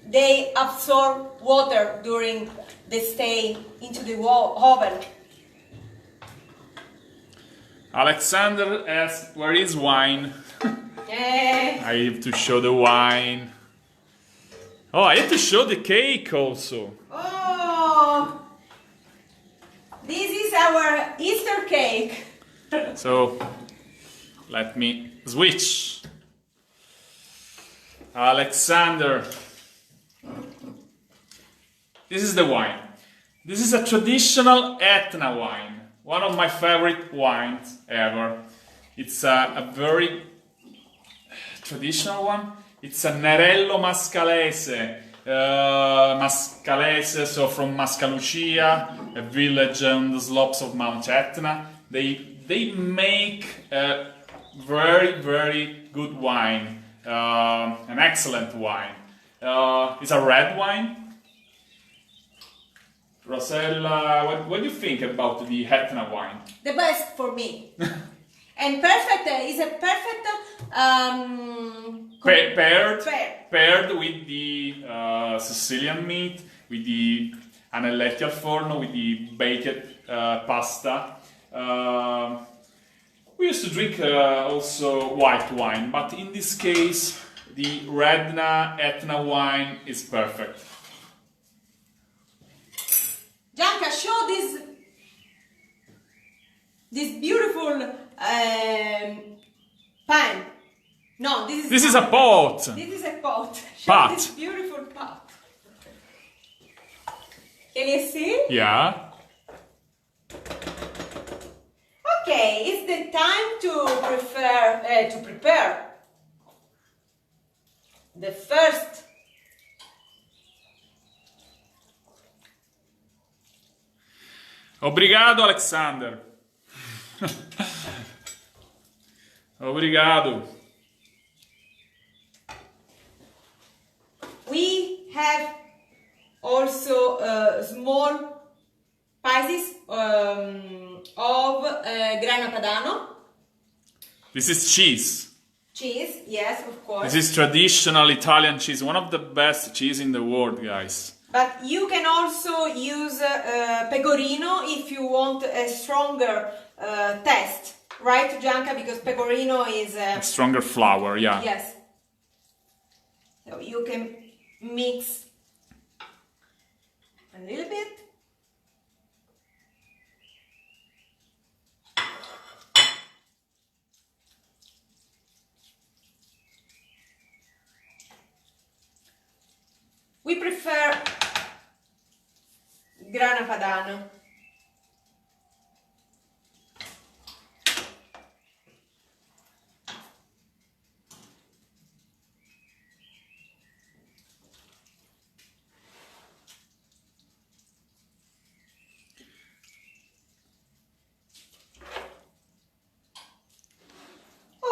[SPEAKER 2] they absorb water during the stay into the oven.
[SPEAKER 1] Alexander asks, where is wine? I have to show the wine. Oh, I have to show the cake also.
[SPEAKER 2] Oh, this is our Easter cake.
[SPEAKER 1] So, let me switch. Alexander. This is the wine. This is a traditional Etna wine. One of my favorite wines ever. It's a very traditional one. It's a Nerello Mascalese. Mascalese, so from Mascalucia, a village on the slopes of Mount Etna. They make a very good wine, an excellent wine. It's a red wine. Rosella, what do you think about the Etna wine?
[SPEAKER 2] The best for me. And perfect is a perfect
[SPEAKER 1] paired with the Sicilian meat, with the anelletti al forno, with the baked pasta. We used to drink also white wine, but in this case the Etna wine is perfect.
[SPEAKER 2] Gianca, show this beautiful pan. No,
[SPEAKER 1] this is a pot.
[SPEAKER 2] This is a pot. Show this beautiful pot. Can you see?
[SPEAKER 1] Yeah.
[SPEAKER 2] Okay, it's the time to prepare the first.
[SPEAKER 1] Obrigado, Alexander. Obrigado.
[SPEAKER 2] We have also small pieces of grana padano.
[SPEAKER 1] This is cheese.
[SPEAKER 2] Cheese, yes, of course.
[SPEAKER 1] This is traditional Italian cheese, one of the best cheese in the world, guys.
[SPEAKER 2] But you can also use pecorino if you want a stronger taste, right, Gianca? Because pecorino is
[SPEAKER 1] a stronger flour, yeah.
[SPEAKER 2] Yes. So you can mix a little bit. We prefer grana padano.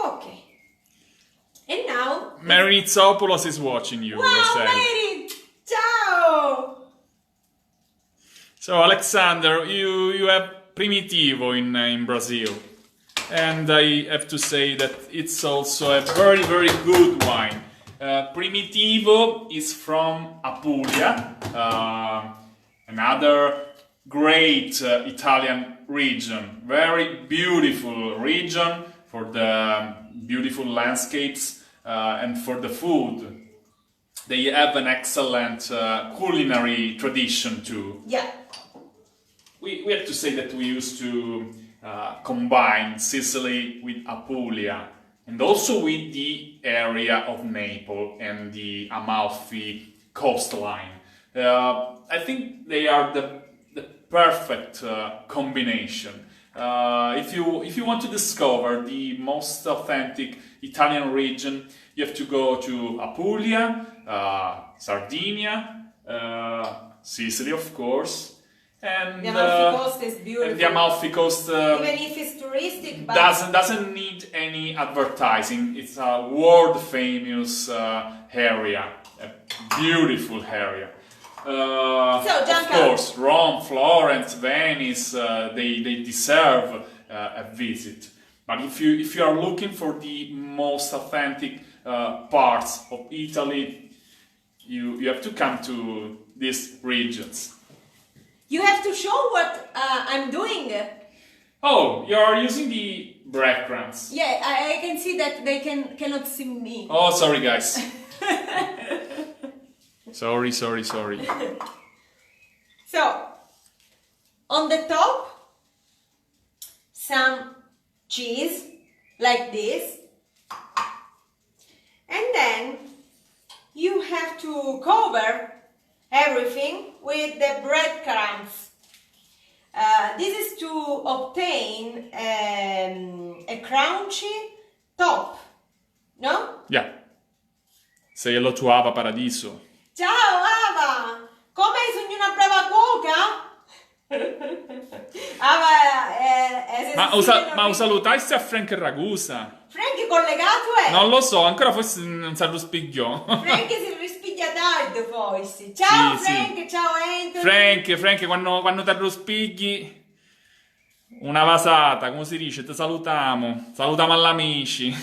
[SPEAKER 2] Okay. And now
[SPEAKER 1] Mary Nitsopoulos is watching you,
[SPEAKER 2] wow,
[SPEAKER 1] Rosella.
[SPEAKER 2] Mary! Ciao!
[SPEAKER 1] So Alexander, you have Primitivo in Brazil, and I have to say that it's also a very good wine. Primitivo is from Apulia, another great Italian region, very beautiful region for the beautiful landscapes and for the food. They have an excellent culinary tradition too.
[SPEAKER 2] Yeah.
[SPEAKER 1] We have to say that we used to combine Sicily with Apulia and also with the area of Naples and the Amalfi coastline. I think they are the perfect combination. If you want to discover the most authentic Italian region, You have to go to Apulia, Sardinia, Sicily, of course. And
[SPEAKER 2] the Amalfi Coast is beautiful.
[SPEAKER 1] And the Amalfi Coast,
[SPEAKER 2] even if it's touristic, but
[SPEAKER 1] doesn't need any advertising. It's a world famous area, a beautiful area.
[SPEAKER 2] Gianca,
[SPEAKER 1] of course, Rome, Florence, Venice, they deserve a visit. But if you are looking for the most authentic parts of Italy, you have to come to these regions.
[SPEAKER 2] You have to show what I'm doing.
[SPEAKER 1] Oh, you are using the breadcrumbs.
[SPEAKER 2] Yeah, I can see that they cannot see me.
[SPEAKER 1] Oh, sorry guys. sorry.
[SPEAKER 2] So, on the top, some cheese, like this. And then, you have to cover everything with the breadcrumbs. This is to obtain a crunchy top, no?
[SPEAKER 1] Yeah. Say hello to Ava Paradiso.
[SPEAKER 2] Ciao Ava! Come sogni una brava cuoca? Ava
[SPEAKER 1] Ma lo salutassi a Frank Ragusa?
[SPEAKER 2] Frank collegato è?
[SPEAKER 1] Non lo so, ancora forse non sa lo spigliò.
[SPEAKER 2] Frank si rispiglia tardi forse. Ciao
[SPEAKER 1] Sì,
[SPEAKER 2] Frank,
[SPEAKER 1] sì.
[SPEAKER 2] ciao Anthony.
[SPEAKER 1] Frank, quando te lo spigli, una vasata, come si dice? Ti salutiamo all'amici.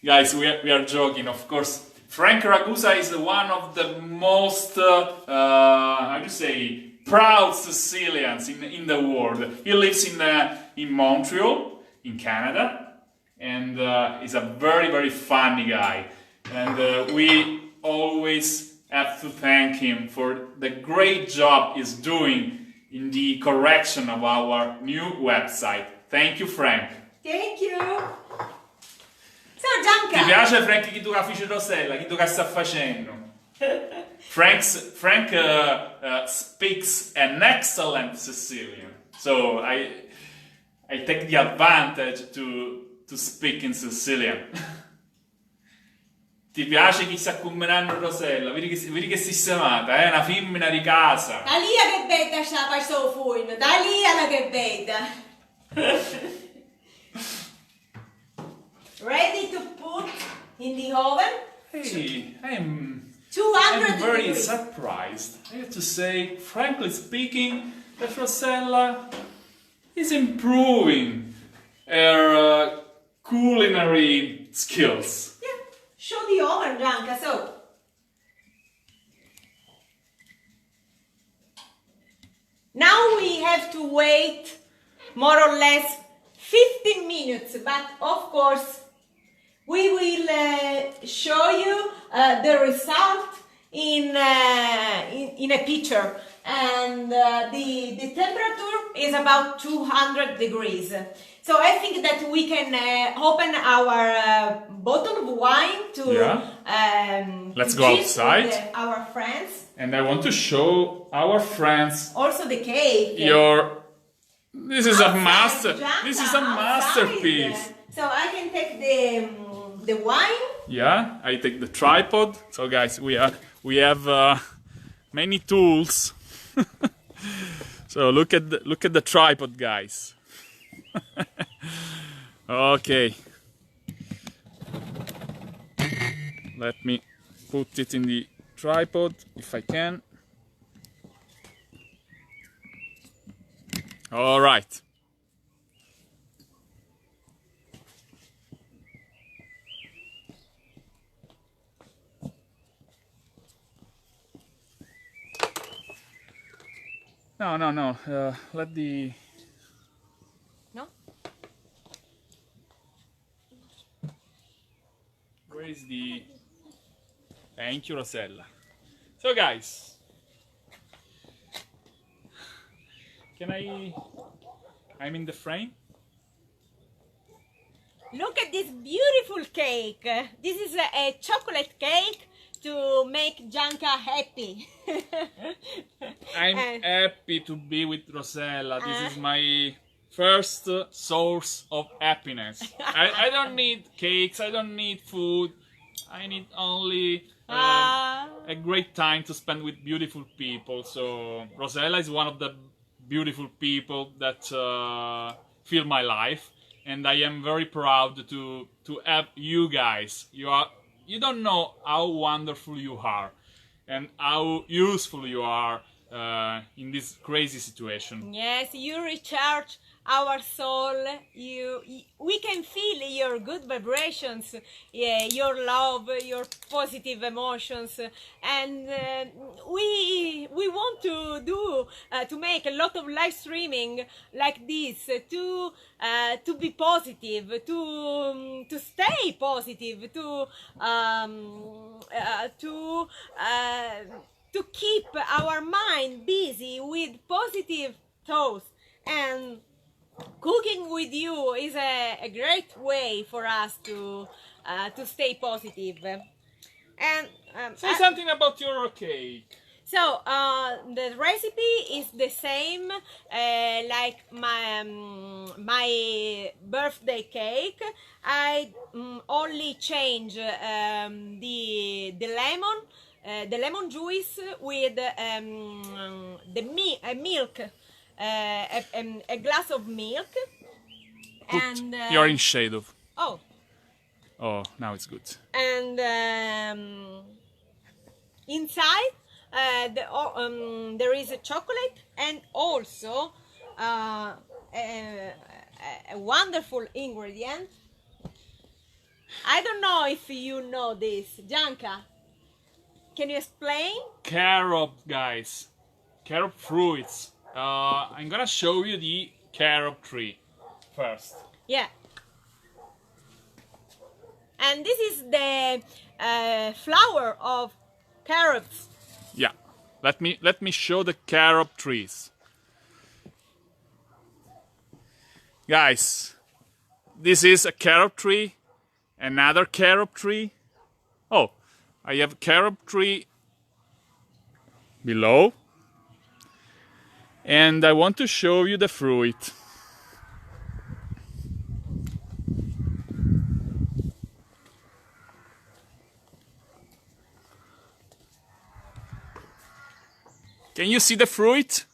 [SPEAKER 1] Guys, we are joking, of course. Frank Ragusa is one of the most, how do you say, proud Sicilians in the world. He lives in Montreal, in Canada, and is a very, very funny guy. And we always have to thank him for the great job he's doing in the correction of our new website. Thank you, Frank.
[SPEAKER 2] Thank you. So, Gianca.
[SPEAKER 1] Ti piace Frank chi tu capisci Rosella? Chi tu che sta facendo? Frank speaks an excellent Sicilian. So I take the advantage to speak in Sicilian. Ti piace chi sta combinando Rosella? Vedi che sistemata, è una femmina di casa.
[SPEAKER 2] Da lì che bella sta questo furno, da lì alla che bella. Ready to put in the oven?
[SPEAKER 1] Hey, I'm
[SPEAKER 2] 200
[SPEAKER 1] very
[SPEAKER 2] degrees.
[SPEAKER 1] surprised. I have to say, frankly speaking, that Rosella is improving her culinary skills.
[SPEAKER 2] Yeah, show the oven, Gianca. So, now we have to wait more or less 15 minutes, but of course we will show you the result in a picture, and the temperature is about 200 degrees. So I think that we can open our bottle of wine to
[SPEAKER 1] Let's go outside
[SPEAKER 2] with our friends.
[SPEAKER 1] And I want to show our friends
[SPEAKER 2] Also the cake.
[SPEAKER 1] This is a
[SPEAKER 2] Gianca,
[SPEAKER 1] This is a masterpiece.
[SPEAKER 2] outside. So I can take the wine.
[SPEAKER 1] Yeah, I take the tripod. So guys, we have many tools. So look at the tripod, guys. Okay. Let me put it in the tripod if I can. All right. No. Let the...
[SPEAKER 2] No?
[SPEAKER 1] Where is the... Thank you, Rosella. So guys, I'm in the frame.
[SPEAKER 2] Look at this beautiful cake. This is a chocolate cake to make Gianca happy.
[SPEAKER 1] I'm happy to be with Rosella. This is my first source of happiness. I don't need cakes, I don't need food, I need only a great time to spend with beautiful people. So Rosella is one of the beautiful people that fill my life, and I am very proud to have you guys. You don't know how wonderful you are and how useful you are in this crazy situation.
[SPEAKER 2] Yes, you recharge our soul. We can feel your good vibrations, yeah, your love, your positive emotions, and we want to do to make a lot of live streaming like this to be positive, to stay positive, to keep our mind busy with positive thoughts. And cooking with you is a great way for us to stay positive. And
[SPEAKER 1] say something about your cake.
[SPEAKER 2] So the recipe is the same like my birthday cake. I only change the lemon juice with milk, a glass of milk, and
[SPEAKER 1] you're in shade of.
[SPEAKER 2] Oh,
[SPEAKER 1] now it's good.
[SPEAKER 2] And inside there is a chocolate and also a wonderful ingredient. I don't know if you know this, Gianca. Can you explain?
[SPEAKER 1] Carob, guys. Carob fruits. I'm gonna show you the carob tree first.
[SPEAKER 2] Yeah. And this is the flower of carrots.
[SPEAKER 1] Yeah. Let me show the carob trees. Guys, this is a carob tree, another carob tree. Oh, I have a carob tree below. And I want to show you the fruit. Can you see the fruit?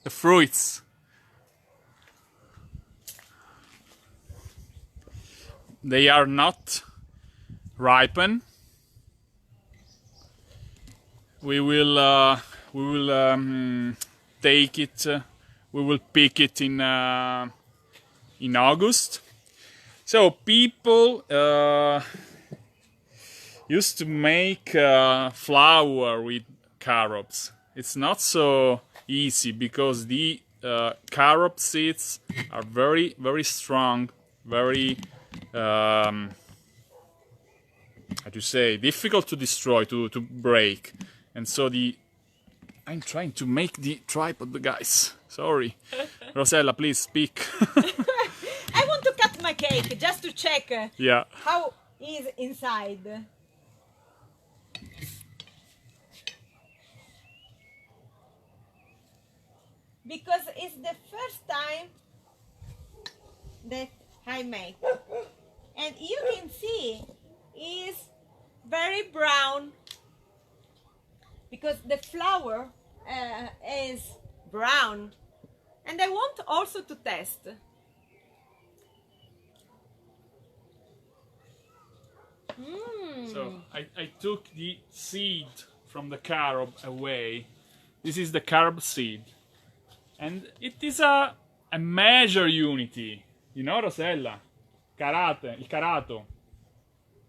[SPEAKER 1] The fruits. They are not ripened. We will take it. We will pick it in August. So people used to make flour with carobs. It's not so easy because the carob seeds are very, very strong, very how to say, difficult to destroy, to break. And so I'm trying to make the tripod, guys. Sorry. Rosella, please speak.
[SPEAKER 2] I want to cut my cake just to check how is inside. Because it's the first time that I make. And you can see it's very brown because the flour is brown. And I want also to test.
[SPEAKER 1] So I took the seed from the carob away. This is the carob seed. And it is a measure unity. You know, Rosella? Il carato.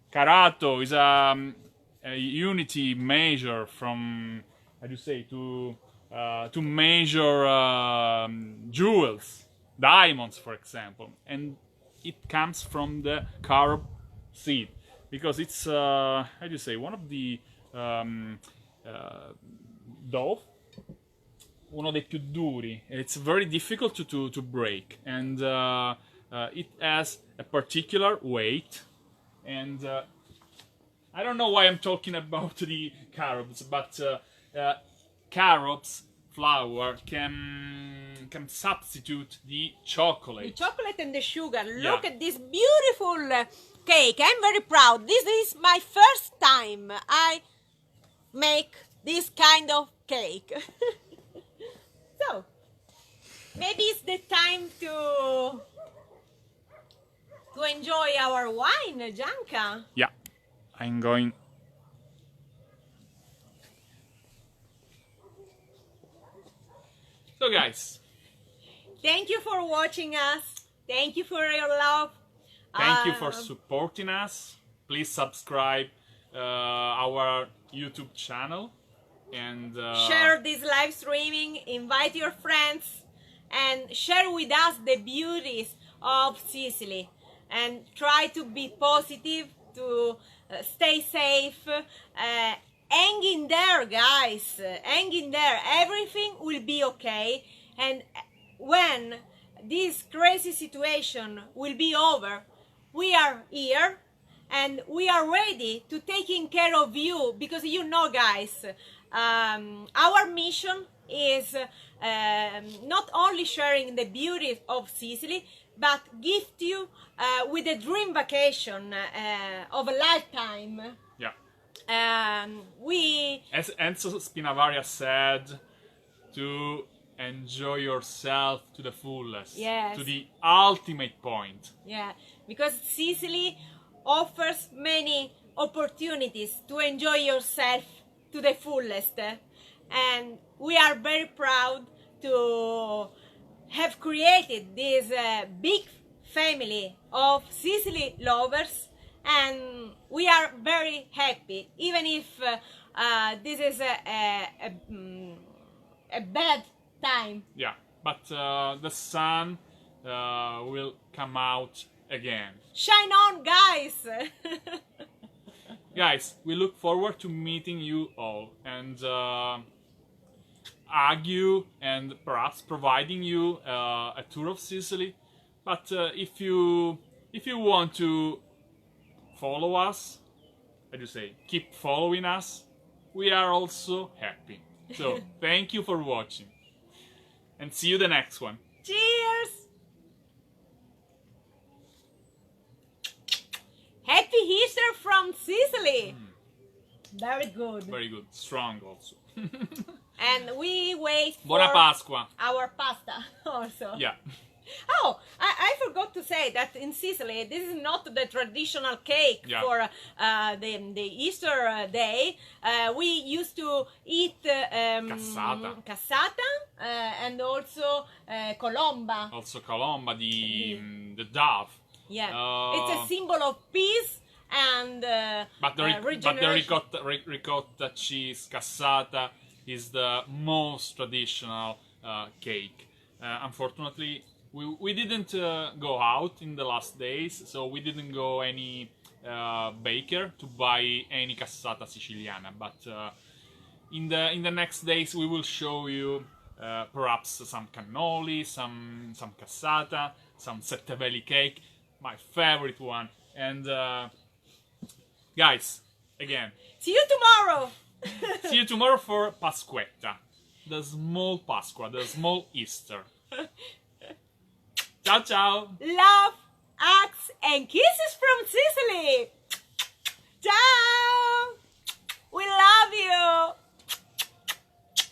[SPEAKER 1] Carato is a unity measure from, how do you say, to measure jewels, diamonds, for example. And it comes from the carob seed. Because it's, how do you say, one of the dough. Uno dei più duri. It's very difficult to break, and it has a particular weight. And I don't know why I'm talking about the carobs, but carobs flour can substitute the chocolate.
[SPEAKER 2] The chocolate and the sugar. Look at this beautiful cake. I'm very proud. This is my first time I make this kind of cake. So, maybe it's the time to enjoy our wine, Gianca.
[SPEAKER 1] Yeah, I'm going. So guys,
[SPEAKER 2] thank you for watching us. Thank you for your love.
[SPEAKER 1] Thank you for supporting us. Please subscribe our YouTube channel and
[SPEAKER 2] share this live streaming. Invite your friends and share with us the beauties of Sicily. And try to be positive, to stay safe. Hang in there, guys. Hang in there. Everything will be okay. And when this crazy situation will be over, we are here and we are ready to taking care of you, because you know, guys, our mission is not only sharing the beauty of Sicily, but gift you with a dream vacation of a lifetime.
[SPEAKER 1] yeah.
[SPEAKER 2] As
[SPEAKER 1] Enzo Spinavaria said, to enjoy yourself to the fullest,
[SPEAKER 2] yes,
[SPEAKER 1] to the ultimate point.
[SPEAKER 2] Yeah, because Sicily offers many opportunities to enjoy yourself to the fullest, and we are very proud to have created this big family of Sicily lovers. And we are very happy, even if this is a bad time.
[SPEAKER 1] Yeah, but the sun will come out again.
[SPEAKER 2] Shine on, guys!
[SPEAKER 1] Guys, we look forward to meeting you all and hug you and perhaps providing you a tour of Sicily. But if you want to follow us, how do you say, keep following us, we are also happy. So thank you for watching and see you the next one.
[SPEAKER 2] Cheers! Happy Easter from Sicily! Very good.
[SPEAKER 1] Very good. Strong also.
[SPEAKER 2] And we wait for
[SPEAKER 1] Buona Pasqua.
[SPEAKER 2] our pasta also.
[SPEAKER 1] Yeah.
[SPEAKER 2] Oh, I forgot to say that in Sicily, this is not the traditional cake for the Easter day. We used to eat cassata and also colomba.
[SPEAKER 1] Also colomba, the dove.
[SPEAKER 2] Yeah, it's a symbol of peace and
[SPEAKER 1] but the ricotta cheese cassata is the most traditional cake. Unfortunately, we didn't go out in the last days, so we didn't go any baker to buy any cassata siciliana. But in the next days we will show you perhaps some cannoli, some cassata, some settevelli cake, my favorite one. And guys, again,
[SPEAKER 2] see you tomorrow.
[SPEAKER 1] See you tomorrow for Pasquetta, the small Pasqua, the small Easter. Ciao, ciao!
[SPEAKER 2] Love, hugs, and kisses from Sicily! Ciao! We love you!